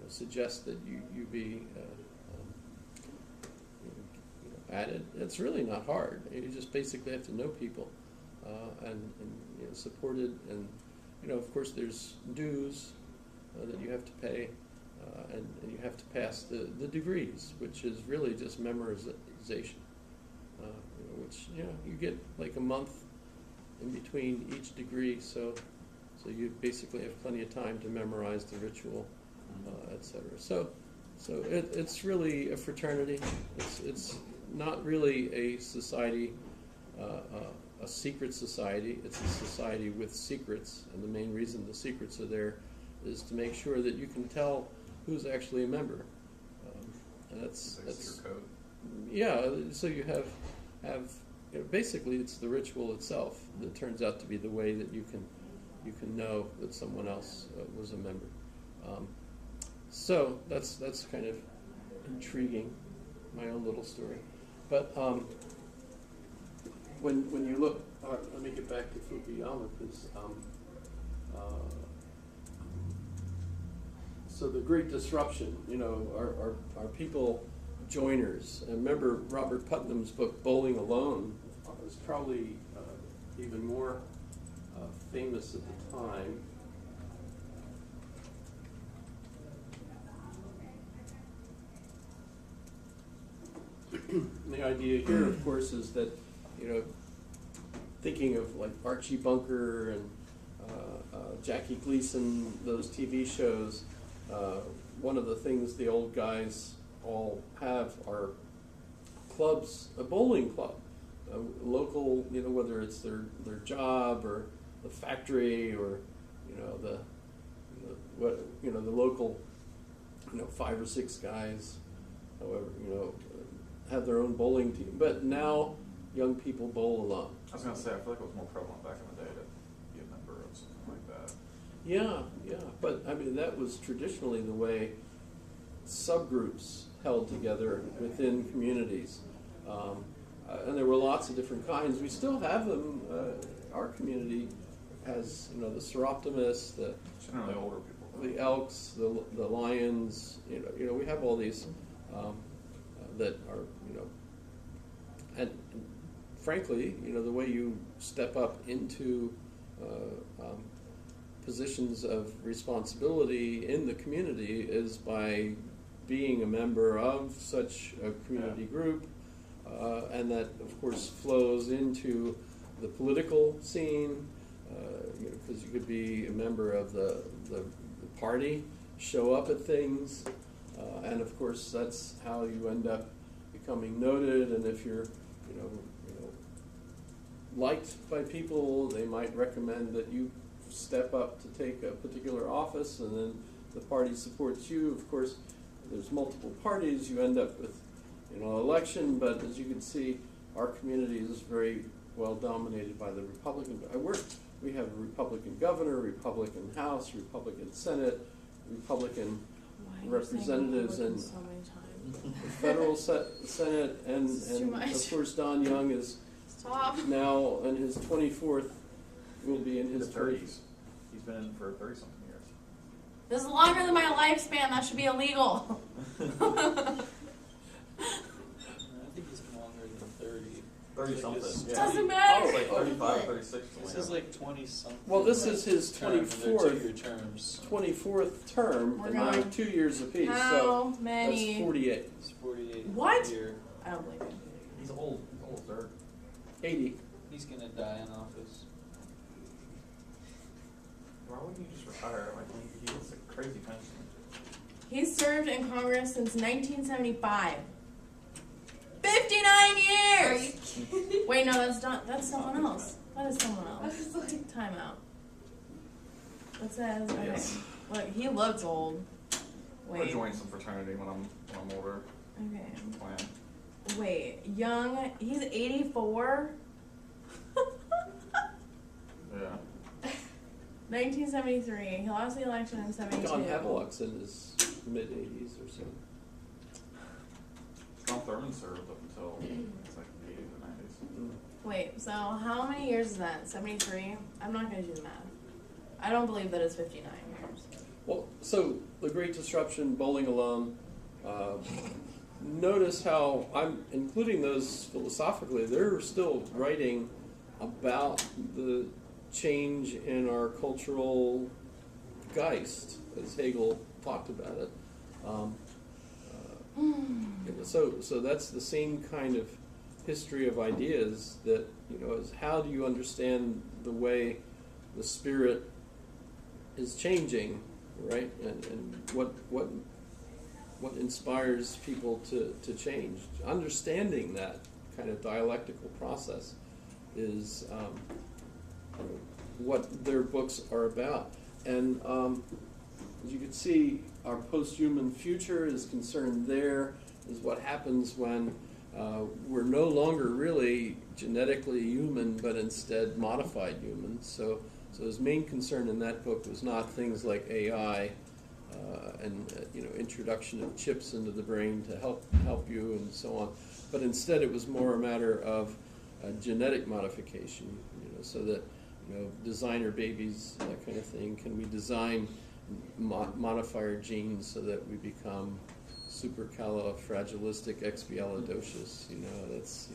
suggest that you be added. It's really not hard. You just basically have to know people and supported. And of course, there's dues that you have to pay, and you have to pass the degrees, which is really just memorization. Which you get like a month in between each degree, so you basically have plenty of time to memorize the ritual, etc. So it's really a fraternity. It's not really a society, a secret society. It's a society with secrets, and the main reason the secrets are there is to make sure that you can tell who's actually a member. And that's your code. Yeah. So you have basically it's the ritual itself that turns out to be the way that you can know that someone else was a member. So that's kind of intriguing, my own little story. But when you look, let me get back to Fukuyama, because so the Great Disruption, are people joiners? And remember Robert Putnam's book Bowling Alone was probably even more famous at the time. The idea here, of course, is that thinking of like Archie Bunker and Jackie Gleason, those TV shows, one of the things the old guys all have are clubs, a bowling club, local, whether it's their job or the factory or the local 5 or 6 guys, however, have their own bowling team. But now young people bowl alone. I was going to say, I feel like it was more prevalent back in the day to be a member of something like that. Yeah, but I mean, that was traditionally the way subgroups held together within communities. And there were lots of different kinds. We still have them. Our community has, the Seroptimists, Generally older people. the Elks, the Lions. We have all these that are, and frankly, the way you step up into positions of responsibility in the community is by being a member of such a community group, and that, of course, flows into the political scene, because you could be a member of the party, show up at things, and of course that's how you end up becoming noted. And if you're, liked by people, they might recommend that you step up to take a particular office, and then the party supports you. Of course, there's multiple parties, you end up with, election, but as you can see, our community is very well dominated by the Republican. We have a Republican governor, Republican House, Republican Senate, Republican Why are you saying representatives, Republican and so many times? the federal Senate, and This is too much. of course Don Young is Stop. now in his 24th, will be in his 30s. He's been in for 30-something years. This is longer than my lifespan. That should be illegal. I think he's longer than 30. 30-something. Yeah. Doesn't He matter. was like 35, 36. This is like 20-something. Well, this is his term, and they're 24th 2-year terms. 24th term, We're and going- they're 2 years apiece, so How that's many? 48. He's 48 What? a year. I don't believe it. He's old. Old, sir. 80. He's gonna die in office. Why wouldn't you just retire? Like, he gets a crazy pension. He's served in Congress since 1975. 59 years! Are you kidding? Wait, no, that's someone else. That is someone else. Time out. What says? Okay. Yes. Look, he looks old. I'm gonna Wait. join some fraternity when I'm older. Okay. Plan. Wait, young. He's 84. Yeah. 1973. He lost the election in 72. John Havelock's in his mid-80s or so. John Thurman served up until it's like the 80s or 90s. Wait, so how many years is that? 73? I'm not going to do the math. I don't believe that it's 59 years. Well, so the Great Disruption, Bowling Alone. Notice how I'm including those philosophically. They're still writing about the change in our cultural geist, as Hegel talked about it. So that's the same kind of history of ideas that, is how do you understand the way the spirit is changing, right? And what inspires people to change. Understanding that kind of dialectical process is what their books are about. And as you can see, our post-human future is concerned there, is what happens when we're no longer really genetically human, but instead modified humans. So his main concern in that book was not things like AI and introduction of chips into the brain to help you and so on, but instead it was more a matter of genetic modification, so that designer babies, that kind of thing. Can we design modifier genes so that we become supercalifragilisticexpialidocious? That's.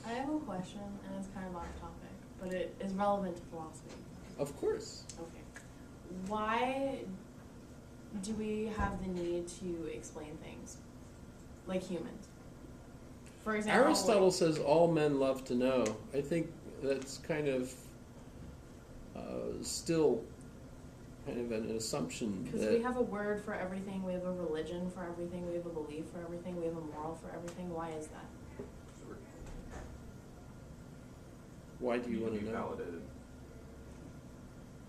I have a question, and it's kind of off topic, but it is relevant to philosophy. Of course. Okay. Why do we have the need to explain things like humans? For example, Aristotle says all men love to know. I think that's kind of still kind of an assumption because that we have a word for everything, we have a religion for everything, we have a belief for everything, we have a moral for everything. Why is that? why do you want to be know? validated?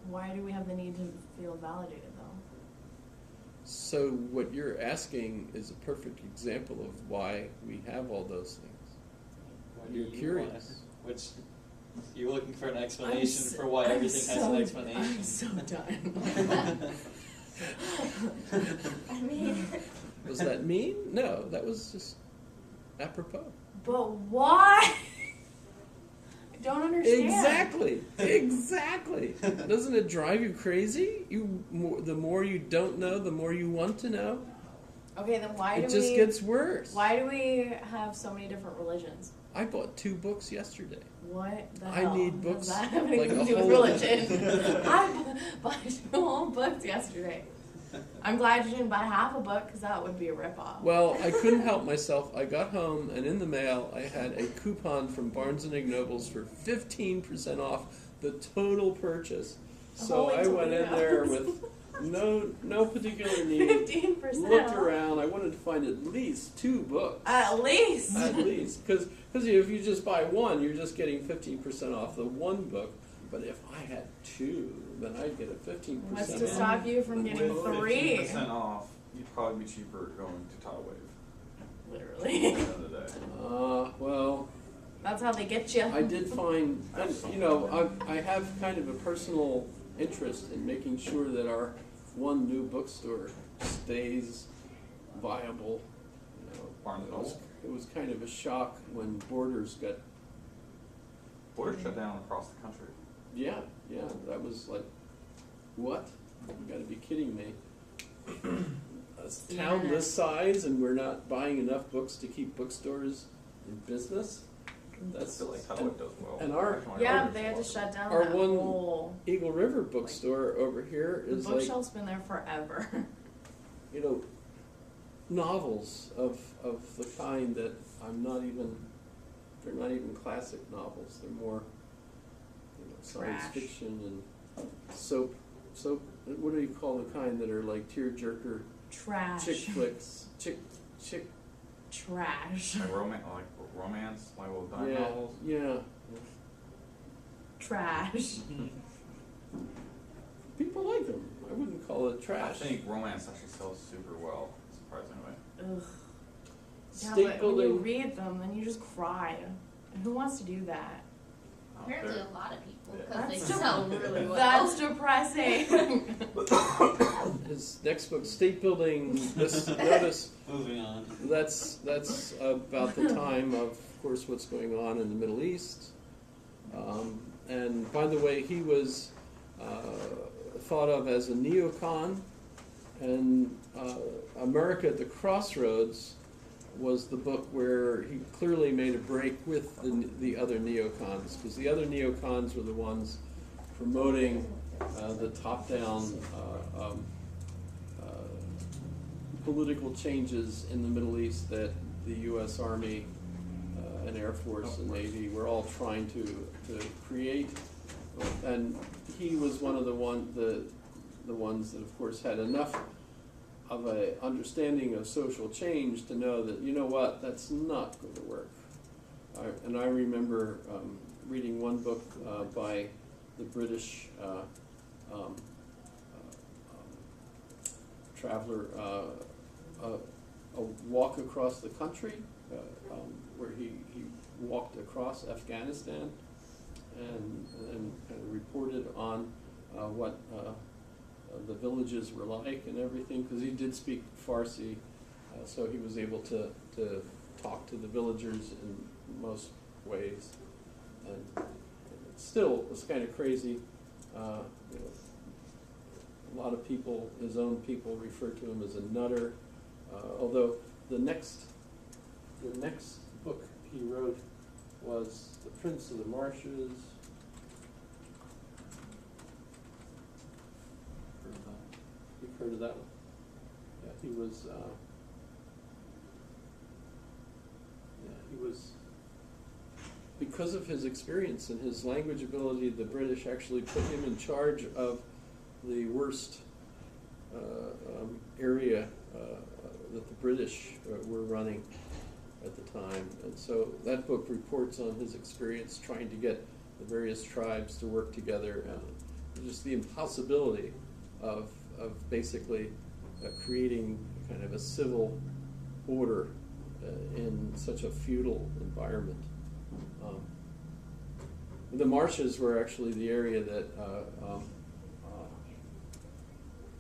Why do we have the need to feel validated, though? So what you're asking is a perfect example of why we have all those things. Why do You're you curious. want it? You're looking for an I'm explanation s- for why I'm everything has so- an explanation. I'm so done. I mean, Was that mean? No, that was just apropos. But why? I don't understand. Exactly. Doesn't it drive you crazy? The more you don't know, the more you want to know. Okay, then why It do just we? gets worse. Why do we have so many different religions? I bought 2 books yesterday. What the I hell? need books Does that have like anything a to do with whole- religion? I bought 2 whole books yesterday. I'm glad you didn't buy half a book because that would be a ripoff. Well, I couldn't help myself. I got home and in the mail I had a coupon from Barnes & Nobles for 15% off the total purchase. So Holy I went in there tomatoes. with no particular need. 15% Looked off. around. I wanted to find at least 2 books. At least. At least, because if you just buy one, you're just getting 15% off the one book. But if I had 2, then I'd get a 15% What's off. to stop you from getting With 3? 15% off, you'd probably be cheaper going to Tidal Wave Literally. at the end of the day. Well, That's how they get you. I did find, and, I have kind of a personal interest in making sure that our one new bookstore stays viable. Barnes and Noble. It was kind of a shock when Borders got. Borders shut down across the country. Yeah, that was like, what? You gotta be kidding me. A town this size and we're not buying enough books to keep bookstores in business? That's Still like Tidal Wave does well. and our- Yeah, but they had to shut down Our that one whole. Eagle River bookstore over here The is like, bookshelf's been there forever. novels of the kind that they're not even classic novels. They're more, science Trash. fiction and soap, what do you call the kind that are like tearjerker Trash. chick flicks, chick, Trash. Like romance, like little dime yeah, novels. yeah. Trash. People like them. I wouldn't call it I trash. think romance actually sells super well, surprisingly. Ugh. Yeah, State but when you building. read them, then you just cry. And who wants to do that? apparently They're- a lot of people, Yeah. because they That's sell really well. That's depressing. His next book, State Building. Notice Moving on. that's about the time of course, what's going on in the Middle East. And by the way, he was thought of as a neocon, and America at the Crossroads was the book where he clearly made a break with the other neocons, because the other neocons were the ones promoting the top-down political changes in the Middle East that the U.S. Army and Air Force and Navy were all trying to create. And he was one of the ones that, of course, had enough of a understanding of social change to know that, you know what, that's not going to work. And I remember reading one book by the British traveler, A Walk Across the Country, where he walked across Afghanistan and kind of reported on what the villages were like and everything, because he did speak Farsi, so he was able to talk to the villagers in most ways. And still, it's kind of crazy. A lot of people, his own people, refer to him as a nutter. Although the next book he wrote was The Prince of the Marshes. You've heard of that one? Yeah, he was. Because of his experience and his language ability, the British actually put him in charge of the worst area that the British were running at the time. And so that book reports on his experience trying to get the various tribes to work together, and just the impossibility of basically creating kind of a civil order in such a feudal environment. the marshes were actually the area that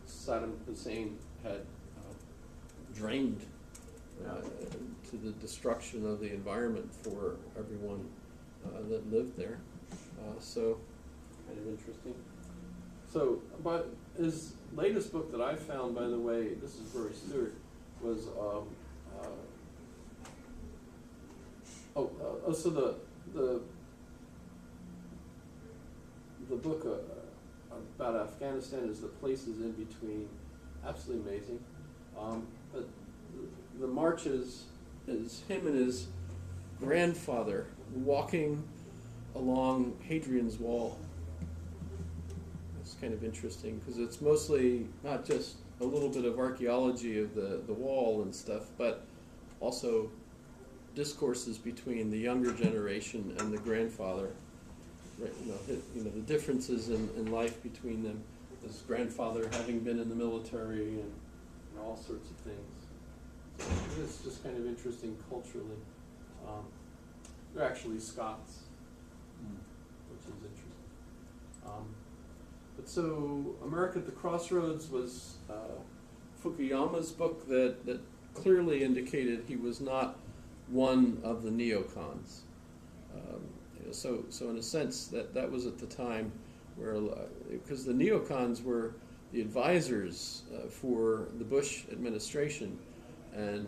Saddam Hussein had drained to the destruction of the environment for everyone that lived there. So, kind of interesting. So, but his latest book that I found, by the way, this is Rory Stewart, was so the book about Afghanistan is The Places in Between. Absolutely amazing. But the marches is him and his grandfather walking along Hadrian's Wall. It's kind of interesting because it's mostly not just a little bit of archaeology of the wall and stuff, but also discourses between the younger generation and the grandfather. Right, the differences in life between them. His grandfather having been in the military and all sorts of things. So it's just kind of interesting culturally. They're actually Scots, which is interesting. But so America at the Crossroads was Fukuyama's book that clearly indicated he was not one of the neocons. So in a sense, that was at the time where, because the neocons were the advisors for the Bush administration, and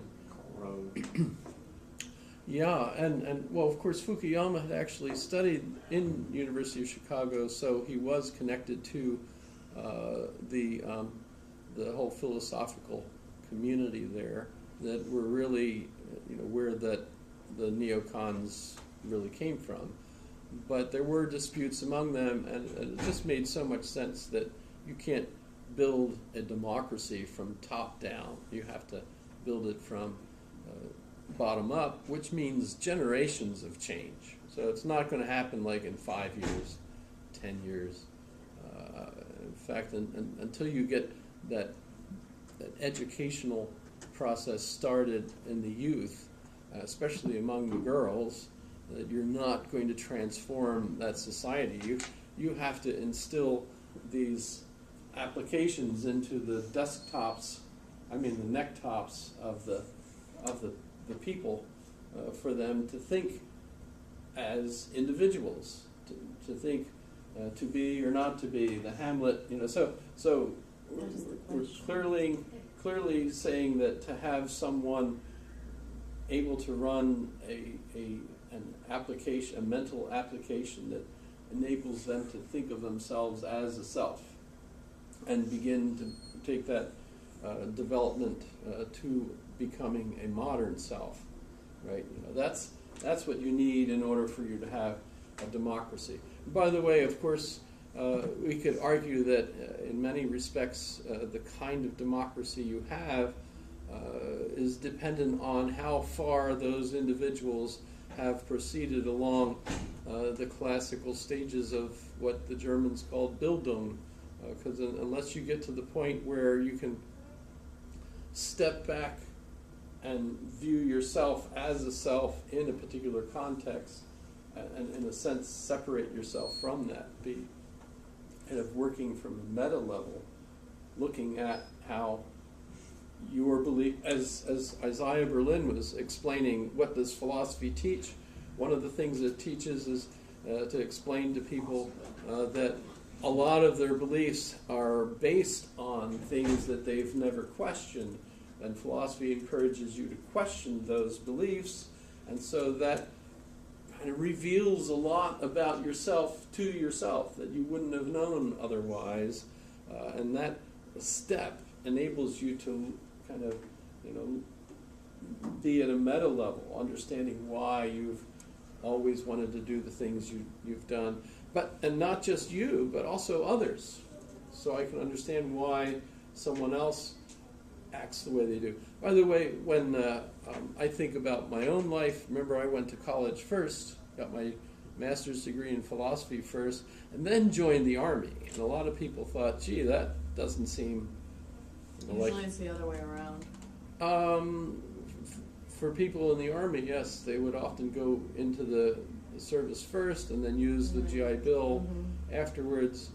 yeah, and well, of course, Fukuyama had actually studied in University of Chicago, so he was connected to the whole philosophical community there that were really, where that the neocons really came from. But there were disputes among them, and it just made so much sense that you can't build a democracy from top down. You have to build it from bottom up, which means generations of change. So it's not going to happen like in 5 years, 10 years. In fact, until you get that educational process started in the youth, especially among the girls, that you're not going to transform that society. You have to instill these applications into the desktops, the necktops of the people, for them to think as individuals, to think to be or not to be. The Hamlet, So we're clearly saying that to have someone able to run an application, a mental application that enables them to think of themselves as a self and begin to take that development to becoming a modern self, right? That's what you need in order for you to have a democracy. By the way, of course, we could argue that in many respects the kind of democracy you have is dependent on how far those individuals have proceeded along the classical stages of what the Germans called Bildung, because unless you get to the point where you can step back and view yourself as a self in a particular context, and in a sense separate yourself from that, be kind of working from a meta level, looking at how your belief, as Isaiah Berlin was explaining, what does philosophy teach? One of the things it teaches is to explain to people that a lot of their beliefs are based on things that they've never questioned, and philosophy encourages you to question those beliefs, and so that kind of reveals a lot about yourself to yourself that you wouldn't have known otherwise, and that step enables you to kind of, be at a meta level, understanding why you've always wanted to do the things you've done, and not just you, but also others. So I can understand why someone else acts the way they do. By the way, when I think about my own life, remember I went to college first, got my master's degree in philosophy first, and then joined the Army. And a lot of people thought, gee, that doesn't seem Usually it's the other way around. For people in the Army, yes, they would often go into the the service first and then use the GI Bill afterwards.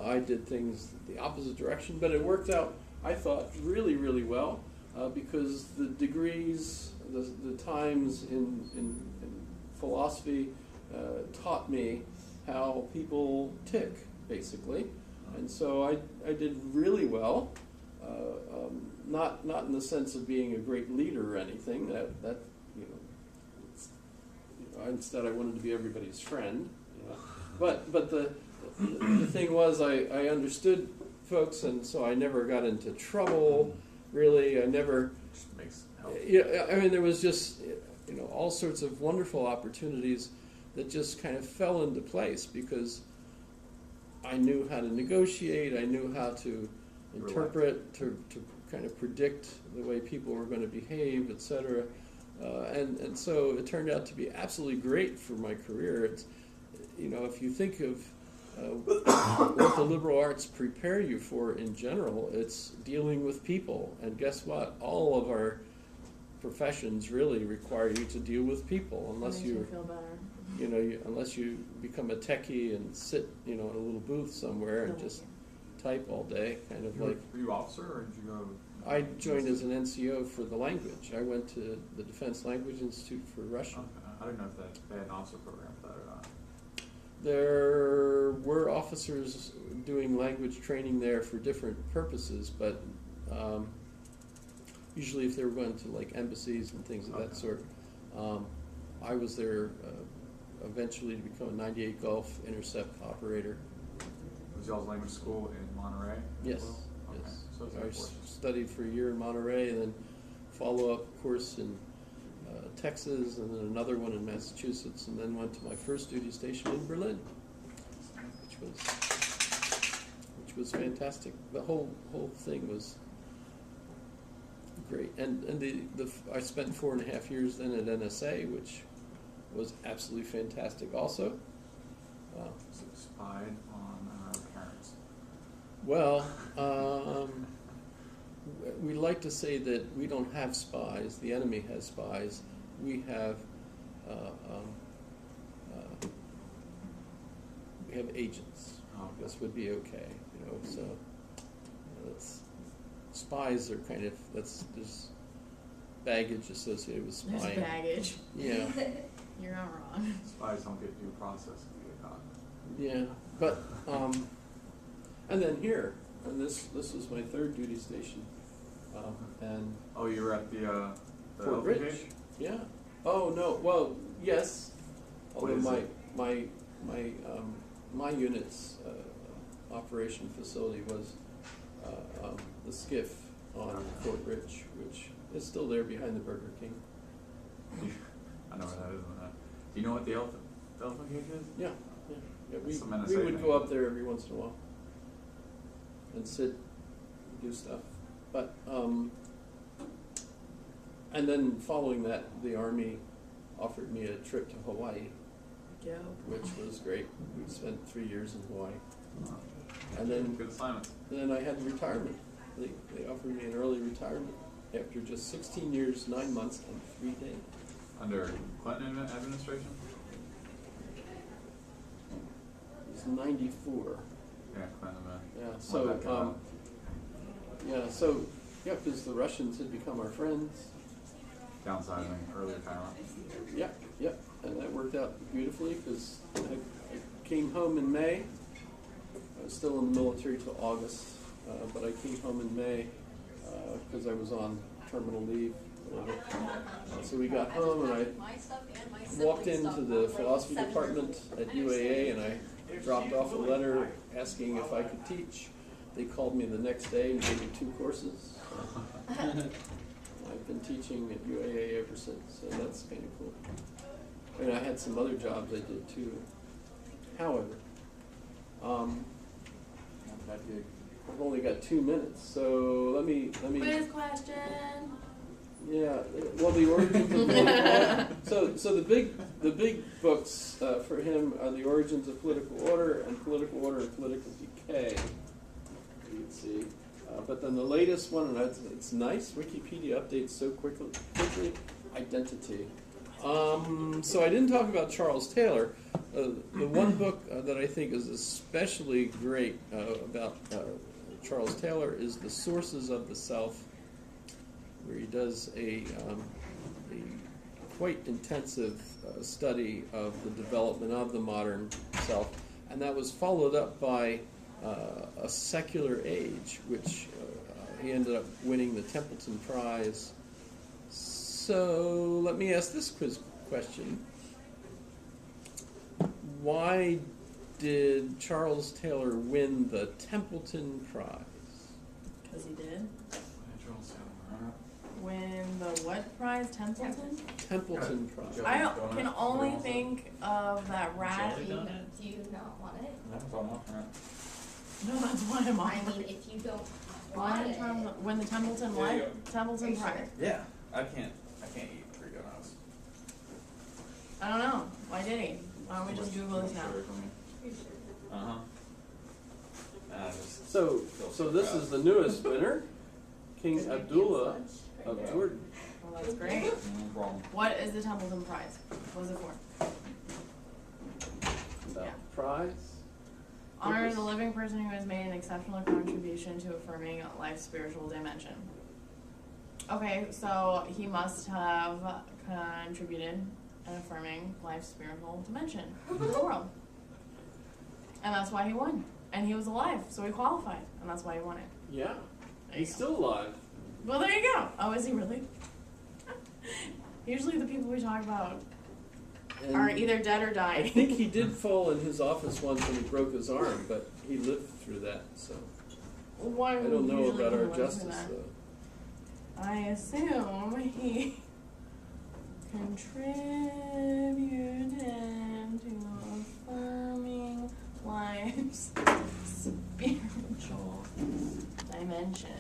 I did things the opposite direction, but it worked out, I thought, really, really well because the degrees, the times in philosophy taught me how people tick, basically. And so I did really well, not in the sense of being a great leader or anything. That instead I wanted to be everybody's friend. But the thing was I understood folks, and so I never got into trouble. Really, I never. Just makes help. Yeah, I mean there was just all sorts of wonderful opportunities that just kind of fell into place because I knew how to negotiate, I knew how to interpret, to kind of predict the way people were going to behave, etc. And so it turned out to be absolutely great for my career. It's, if you think of what the liberal arts prepare you for in general, it's dealing with people. And guess what? All of our professions really require you to deal with people, unless Makes you feel better. unless you become a techie and sit, in a little booth somewhere and just type all day, kind of like. Were you officer or did you go? I joined as an NCO for the language. I went to the Defense Language Institute for Russian. Okay. I didn't know if they had an officer program for that or not. There were officers doing language training there for different purposes, but usually if they were going to like embassies and things of that sort. I was there eventually to become a 98 Gulf intercept operator. Was y'all's language school in Monterey? Yes, Okay. yes. So it's I Air Force. studied for a year in Monterey and then follow-up course in Texas and then another one in Massachusetts, and then went to my first duty station in Berlin, which was fantastic. The whole thing was great, and I spent 4.5 years then at NSA, which was absolutely fantastic also. Spied on our parents. Well, we like to say that we don't have spies, the enemy has spies. We have agents. This would be okay, so spies are kind of, there's baggage associated with spying. There's baggage. Yeah. You're not wrong. Spies don't get due process if you get caught. Yeah, but and then here, and this was my third duty station, and Oh, you were at the Fort Ridge. LPG? Yeah. Oh no. Well, yes. What Although is it? my unit's operation facility was the SCIF on Fort Ridge, which is still there behind the Burger King. I know where that is. Do you know what the elephant cage is? Yeah. That's some We NSA would thing. go up there every once in a while and sit, do stuff. But and then following that, the Army offered me a trip to Hawaii, Go. which was great. We spent 3 years in Hawaii, and then Good assignment. I had retirement. They offered me an early retirement after just 16 years, 9 months, and 3 days. Under Clinton administration? It was 94. Yeah, Clinton. Yeah. When So that came out. because the Russians had become our friends. Downsizing, early retirement. Yep, and that worked out beautifully because I came home in May. I was still in the military till August, but I came home in May because I was on terminal leave. So we got home and I walked into the philosophy department at UAA and I dropped off a letter asking if I could teach. They called me the next day and gave me 2 courses. I've been teaching at UAA ever since, so that's kind of cool. I mean, I had some other jobs I did too. However, I've only got 2 minutes, so let me. Quiz question. Yeah, well, the origins of political so the big books for him are The Origins of Political Order and Political Decay. You can see. But then the latest one, and it's nice, Wikipedia updates so quickly, Identity. So I didn't talk about Charles Taylor. The one book that I think is especially great about Charles Taylor is The Sources of the Self, where he does a quite intensive study of the development of the modern self, and that was followed up by A Secular Age, which he ended up winning the Templeton Prize. So let me ask this quiz question. Why did Charles Taylor win the Templeton Prize? Because he did. Charles Taylor. Win the what prize? Templeton? Templeton Prize. I can only think of that rat. Jelly donut? Do you not want it? That's all off, right? No, that's why I'm I on. mean, if you don't want it. Win the Templeton There you what? Templeton Prize. Yeah, I can't eat 3 donuts. I don't know. Why did he? Why don't we just Google this now? Uh-huh. So this is the newest winner, King Abdullah of Jordan. Well, that's great. No problem. What is the Templeton Prize? What is it for? That Yeah. prize. Honor the living person who has made an exceptional contribution to affirming life's spiritual dimension. Okay, so he must have contributed in affirming life's spiritual dimension to the world. And that's why he won. And he was alive, so he qualified. And that's why he won it. Yeah, There he's you go. still alive. Well, there you go. Oh, is he really? Usually the people we talk about And are either dead or I dying. think he did fall in his office once when he broke his arm, but he lived through that. So One I don't know usually about our can live through justice that. though. I assume he contributed to affirming life's spiritual dimension.